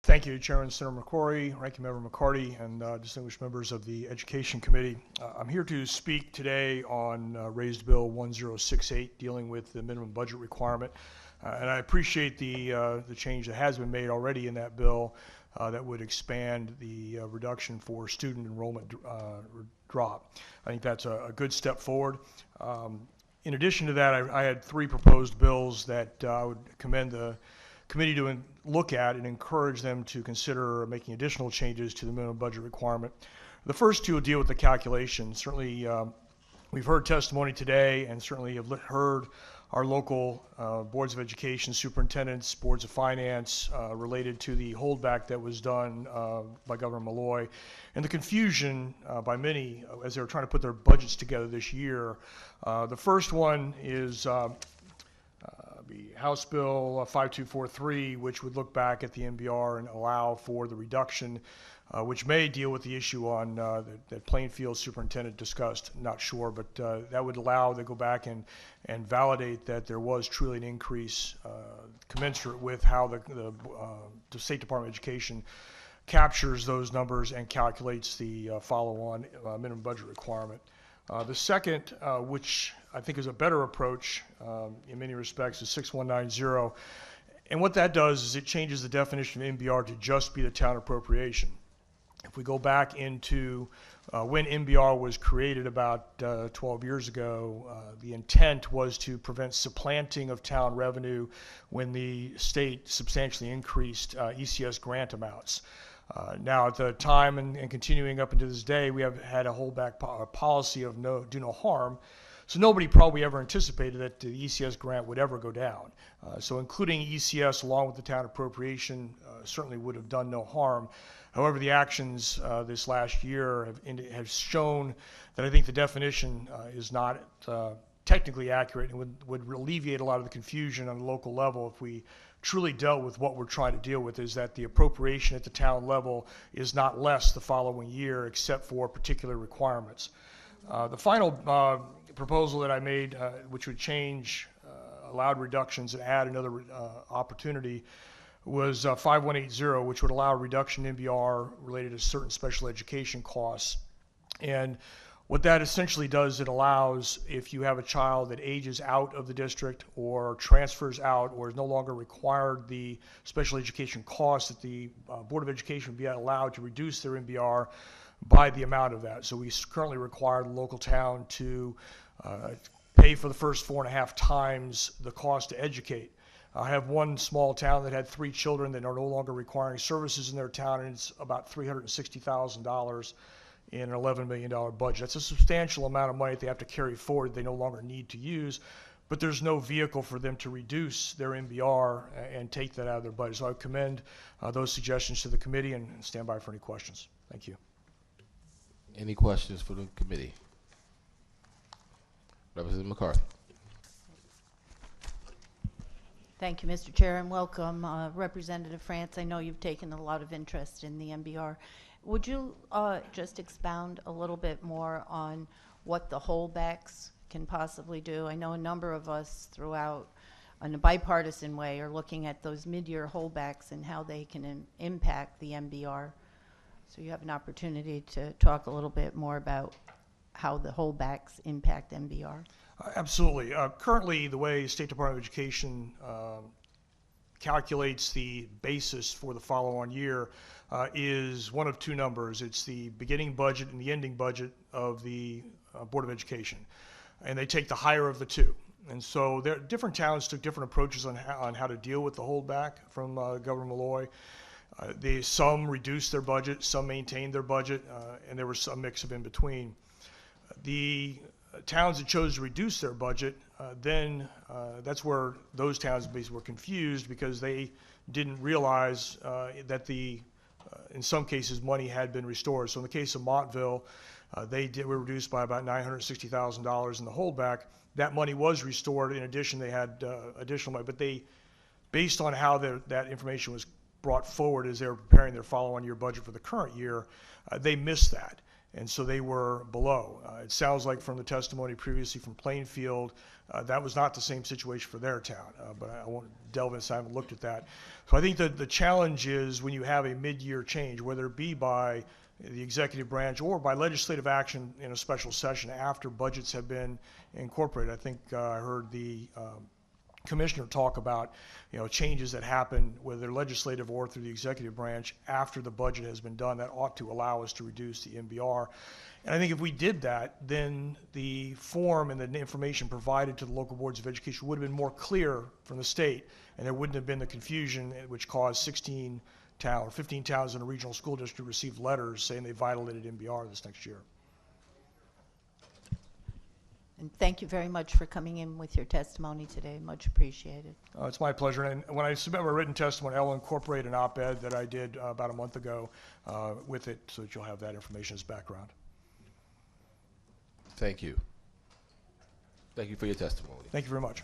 Thank you, Chairman Senator McCrory, Ranking Member McCarty, and distinguished members of the Education Committee. I'm here to speak today on Raised Bill 1068, dealing with the minimum budget requirement. And I appreciate the change that has been made already in that bill that would expand the reduction for student enrollment drop. I think that's a good step forward. In addition to that, I had three proposed bills that I would commend the committee to look at and encourage them to consider making additional changes to the minimum budget requirement. The first two will deal with the calculation. Certainly, we've heard testimony today and certainly have heard our local boards of education, superintendents, boards of finance related to the holdback that was done by Governor Malloy and the confusion by many as they were trying to put their budgets together this year. The first one is House Bill 5243, which would look back at the MBR and allow for the reduction, which may deal with the issue on that Plainfield superintendent discussed. Not sure, but that would allow to go back and validate that there was truly an increase commensurate with how the State Department of Education captures those numbers and calculates the follow-on minimum budget requirement. The second, which I think is a better approach in many respects, is 6190. And what that does is it changes the definition of MBR to just be the town appropriation. If we go back into when MBR was created about 12 years ago, the intent was to prevent supplanting of town revenue when the state substantially increased ECS grant amounts. Now, at the time and continuing up into this day, we have had a holdback policy of do no harm. So nobody probably ever anticipated that the ECS grant would ever go down. So including ECS along with the town appropriation certainly would have done no harm. However, the actions this last year have shown that I think the definition is not technically accurate and would alleviate a lot of the confusion on the local level if we truly dealt with what we're trying to deal with, is that the appropriation at the town level is not less the following year except for particular requirements. The final proposal that I made, which would change allowed reductions and add another opportunity, was 5180, which would allow a reduction in MBR related to certain special education costs. And what that essentially does, it allows, if you have a child that ages out of the district or transfers out or is no longer required the special education costs, that the Board of Education would be allowed to reduce their MBR by the amount of that. So we currently require the local town to pay for the first 4.5 times the cost to educate. I have one small town that had 3 children that are no longer requiring services in their town, and it's about $360,000 in an $11 million budget. That's a substantial amount of money that they have to carry forward they no longer need to use, but there's no vehicle for them to reduce their MBR and take that out of their budget. So I commend those suggestions to the committee and stand by for any questions. Thank you. Any questions for the committee? Representative McCarthy. Thank you, Mr. Chair, and welcome, Representative France. I know you've taken a lot of interest in the MBR. Would you just expound a little bit more on what the holdbacks can possibly do? I know a number of us throughout, in a bipartisan way, are looking at those mid-year holdbacks and how they can impact the MBR. So you have an opportunity to talk a little bit more about how the holdbacks impact MBR. Absolutely. Currently, the way State Department of Education calculates the basis for the follow-on year is one of two numbers. It's the beginning budget and the ending budget of the Board of Education, and they take the higher of the two. And so different towns took different approaches on how to deal with the holdback from Governor Malloy. Some reduced their budget, some maintained their budget, and there was some mix of in between. The towns that chose to reduce their budget, that's where those towns basically were confused because they didn't realize that in some cases, money had been restored. So in the case of Montville, were reduced by about $960,000 in the holdback. That money was restored. In addition, they had additional money, but based on how that information was brought forward as they were preparing their follow-on year budget for the current year, they missed that. and so they were below. It sounds like from the testimony previously from Plainfield, that was not the same situation for their town, but I won't delve into, I haven't looked at that. So I think that the challenge is when you have a mid-year change, whether it be by the executive branch or by legislative action in a special session after budgets have been incorporated. I think I heard the commissioner talk about, changes that happen, whether legislative or through the executive branch, after the budget has been done. That ought to allow us to reduce the MBR. And I think if we did that, then the form and the information provided to the local boards of education would have been more clear from the state, and there wouldn't have been the confusion which caused 16 towns or 15 towns in a regional school district received letters saying they violated MBR this next year. And thank you very much for coming in with your testimony today. Much appreciated. It's my pleasure. And when I submit my written testimony, I will incorporate an op-ed that I did about a month ago with it, so that you'll have that information as background. Thank you. Thank you for your testimony. Thank you very much.